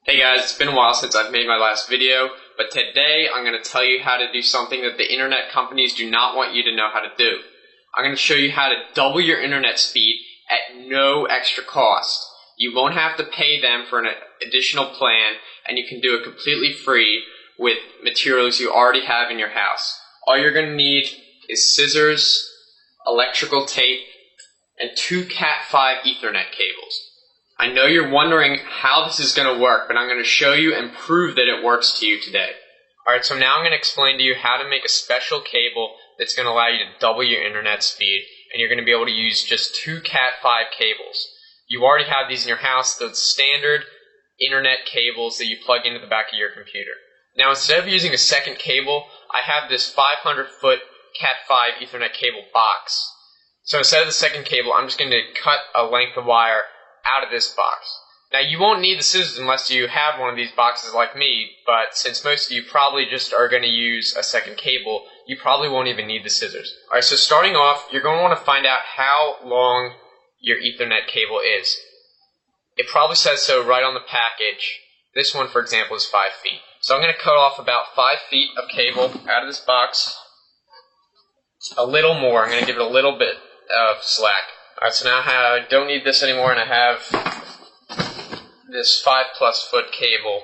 Hey guys, it's been a while since I've made my last video, but today I'm going to tell you how to do something that the internet companies do not want you to know how to do. I'm going to show you how to double your internet speed at no extra cost. You won't have to pay them for an additional plan, and you can do it completely free with materials you already have in your house. All you're going to need is scissors, electrical tape, and two Cat5 Ethernet cables. I know you're wondering how this is going to work, but I'm going to show you and prove that it works to you today. Alright, so now I'm going to explain to you how to make a special cable that's going to allow you to double your internet speed, and you're going to be able to use just two Cat5 cables. You already have these in your house, those standard internet cables that you plug into the back of your computer. Now, instead of using a second cable, I have this 500-foot Cat5 Ethernet cable box. So instead of the second cable, I'm just going to cut a length of wire out of this box. Now, you won't need the scissors unless you have one of these boxes like me, but since most of you probably just are going to use a second cable, you probably won't even need the scissors. Alright, so starting off, you're going to want to find out how long your Ethernet cable is. It probably says so right on the package. This one, for example, is 5 feet. So I'm going to cut off about 5 feet of cable out of this box. A little more. I'm going to give it a little bit of slack. Alright, so now I don't need this anymore, and I have this 5+ foot cable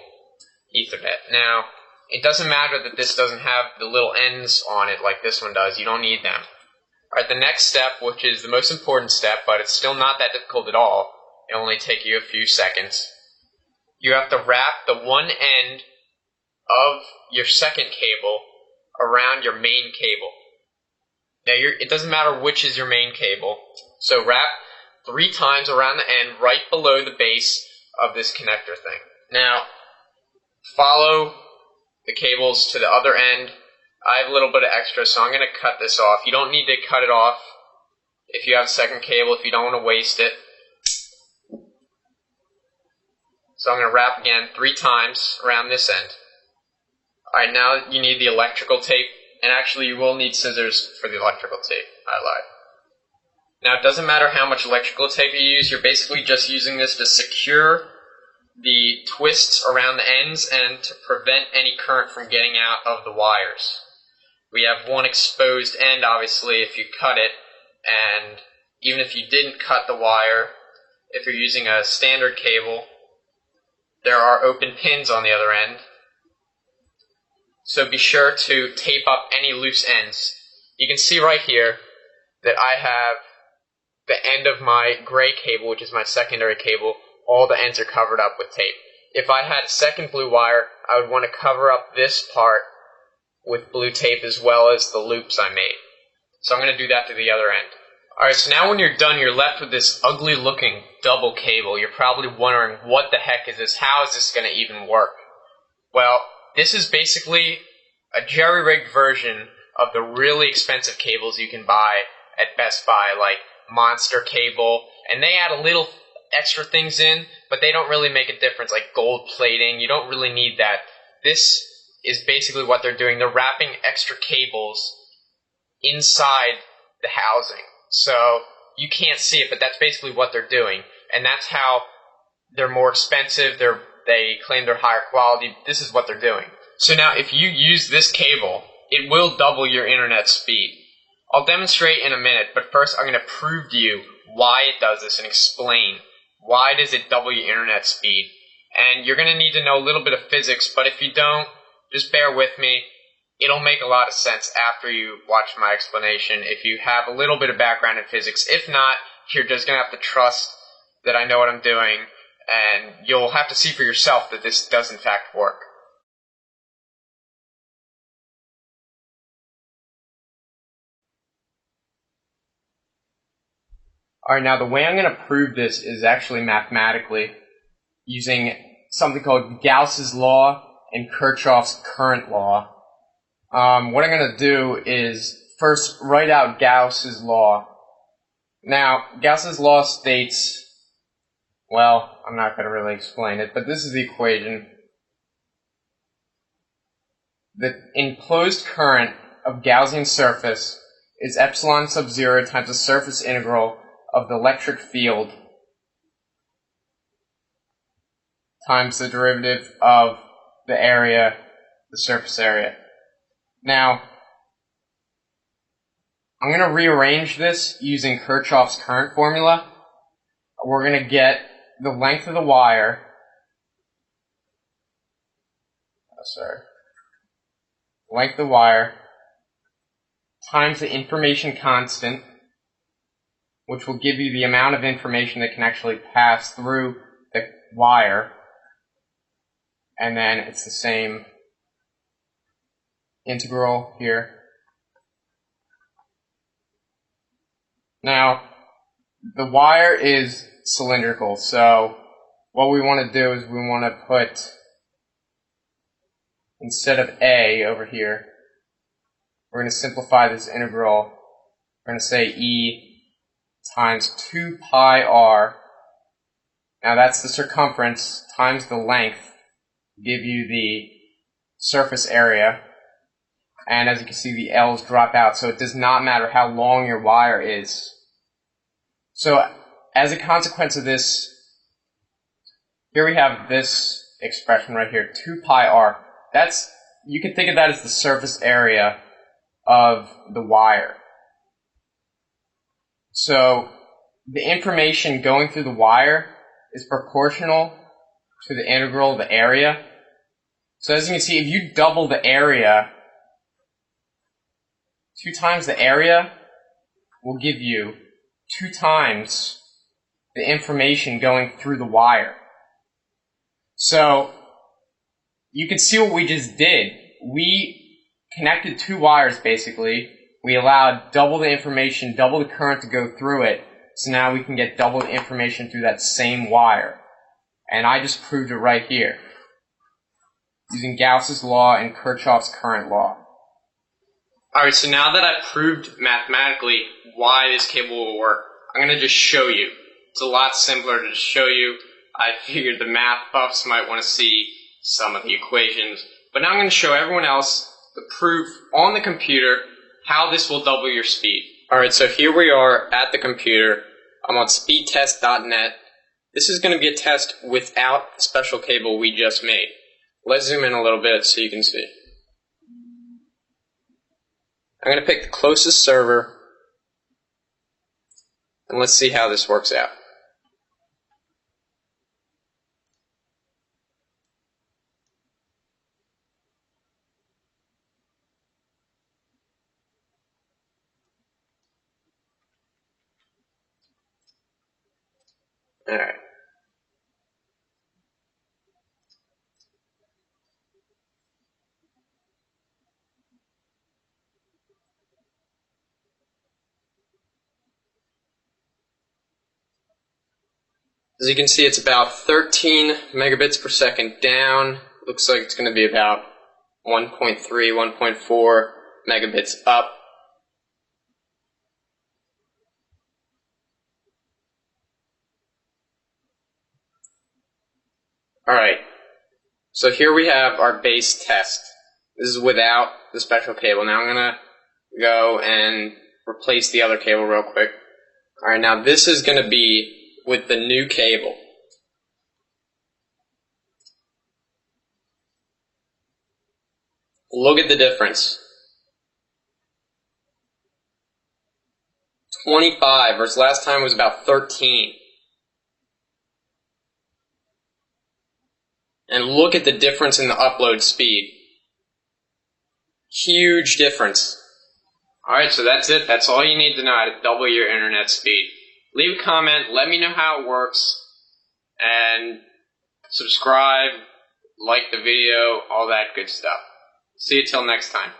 Ethernet. Now, it doesn't matter that this doesn't have the little ends on it like this one does. You don't need them. Alright, the next step, which is the most important step, but it's still not that difficult at all. It'll only take you a few seconds. You have to wrap the one end of your second cable around your main cable. Now, it doesn't matter which is your main cable. So wrap 3 times around the end right below the base of this connector thing. Now, follow the cables to the other end. I have a little bit of extra, so I'm going to cut this off. You don't need to cut it off if you have a second cable, if you don't want to waste it. So I'm going to wrap again 3 times around this end. Alright, now you need the electrical tape. And actually, you will need scissors for the electrical tape. I lied. Now, it doesn't matter how much electrical tape you use. You're basically just using this to secure the twists around the ends and to prevent any current from getting out of the wires. We have one exposed end, obviously, if you cut it. And even if you didn't cut the wire, if you're using a standard cable, there are open pins on the other end. So be sure to tape up any loose ends. You can see right here that I have the end of my gray cable, which is my secondary cable. All the ends are covered up with tape. If I had a second blue wire, I would want to cover up this part with blue tape as well as the loops I made. So I'm going to do that to the other end. Alright, so now when you're done, you're left with this ugly looking double cable. You're probably wondering, what the heck is this? How is this going to even work? Well, this is basically a jerry-rigged version of the really expensive cables you can buy at Best Buy, like Monster Cable, and they add a little extra things in, but they don't really make a difference, like gold plating. You don't really need that. This is basically what they're doing. They're wrapping extra cables inside the housing. So you can't see it, but that's basically what they're doing, and that's how they're more expensive. They claim they're higher quality. This is what they're doing. So now, if you use this cable, it will double your internet speed. I'll demonstrate in a minute, but first I'm going to prove to you why it does this and explain why does it double your internet speed. And you're going to need to know a little bit of physics, but if you don't, just bear with me. It'll make a lot of sense after you watch my explanation if you have a little bit of background in physics. If not, you're just going to have to trust that I know what I'm doing, and you'll have to see for yourself that this does in fact work. Alright, now the way I'm going to prove this is actually mathematically using something called Gauss's law and Kirchhoff's current law. What I'm going to do is first write out Gauss's law. Now, Gauss's law states, well, I'm not going to really explain it, but this is the equation. The enclosed current of Gaussian surface is epsilon sub 0 times the surface integral of the electric field times the derivative of the area, the surface area. Now, I'm going to rearrange this using Kirchhoff's current formula. We're going to get the length of the wire, length of the wire times the information constant, which will give you the amount of information that can actually pass through the wire, and then it's the same integral here. Now, the wire is cylindrical, so what we want to do is we want to put, instead of A over here, we're going to simplify this integral. We're going to say E times 2 pi r. Now that's the circumference times the length, give you the surface area. And as you can see, the L's drop out, so it does not matter how long your wire is. So as a consequence of this, here we have this expression right here, 2 pi r. That's, you can think of that as the surface area of the wire. So the information going through the wire is proportional to the integral of the area. So as you can see, if you double the area, 2 times the area will give you 2 times the information going through the wire. So you can see what we just did. We connected 2 wires basically. We allowed double the information, double the current to go through it. So now we can get double the information through that same wire. And I just proved it right here, using Gauss's law and Kirchhoff's current law. Alright, so now that I've proved mathematically why this cable will work, I'm going to just show you. It's a lot simpler to just show you. I figured the math buffs might want to see some of the equations. But now I'm going to show everyone else the proof on the computer how this will double your speed. Alright, so here we are at the computer. I'm on speedtest.net. This is going to be a test without the special cable we just made. Let's zoom in a little bit so you can see. I'm going to pick the closest server, and let's see how this works out. Alright. As you can see, it's about 13 megabits per second down. Looks like it's going to be about 1.3, 1.4 megabits up. Alright, so here we have our base test. This is without the special cable. Now I'm going to go and replace the other cable real quick. Alright, now this is going to be with the new cable. Look at the difference. 25 versus last time was about 13. And look at the difference in the upload speed. Huge difference. Alright, so that's it. That's all you need to know how to double your internet speed. Leave a comment, let me know how it works, and subscribe, like the video, all that good stuff. See you till next time.